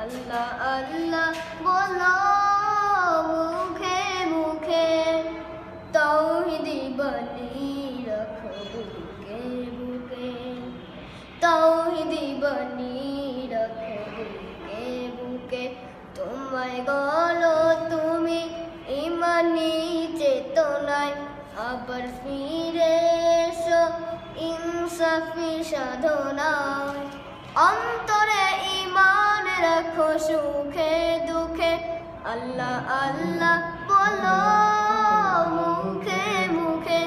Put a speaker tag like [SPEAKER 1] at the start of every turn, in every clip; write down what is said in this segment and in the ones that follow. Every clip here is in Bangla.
[SPEAKER 1] আল্লাহ আল্লাহ বলো মুখে মুখে, তাওহীদি বাণী রাখো বুকে বুকে, তাওহীদি বাণী রাখো বুকে বুকে। তোমায় গলো তুমি ইমানি চেতনায়, আবার ফিরে এসো ইনসাফি সাধনায়। অন্তরে ঈমান রাখো সুখে দুঃখে, আল্লাহ আল্লাহ বলো মুখে মুখে,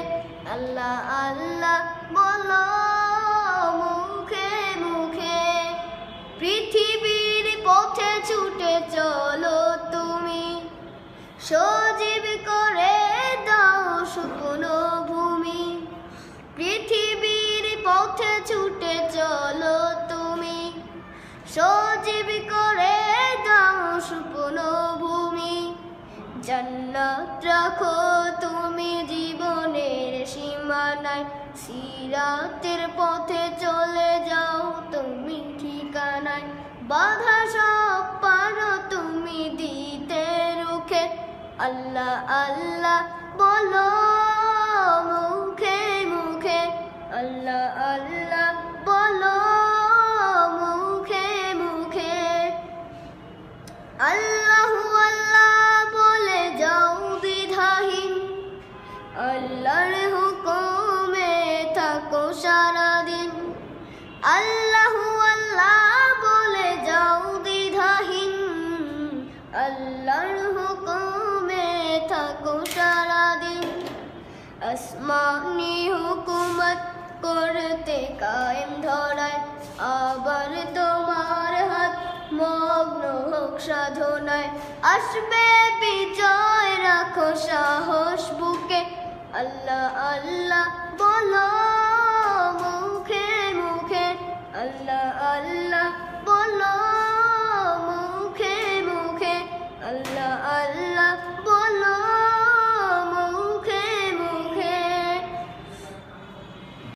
[SPEAKER 1] আল্লাহ আল্লাহ বলো মুখে মুখে। পৃথিবীর পথে ছুটে চলো তুমি, সজীব করে দাও শুকনো ভূমি। পৃথিবীর পথে ছুটে চলো তুমি, সজীব করে দাও শুকনো ভূমি। জান্নাত রাখো তুমি জীবনের সীমানায়, সিরাতের পথে চলে যাও তুমি ঠিকানায়। বাধা সব পারো তুমি দিতে রুখে, আল্লাহ আল্লাহ বলো মুখে মুখে, আল্লাহ আল্লাহ বলো মুখে মুখে। আল্লাহু আল্লাহ বলে যাও দ্বিধাহীন, আল্লাহর হুকুমে থাকো সারাদিন। আল্লাহু আল্লাহ বলে যাও দ্বিধাহীন, আল্লাহর হুকুমে থাকো সারাদিন। আসমানি হুকুমত করতে কায়েম ধরায়, আবার তোমার হাত মগ্ন হোক সাধনায়। আসবে বিজয় রাখো সাহস বুকে, আল্লাহ আল্লাহ বলো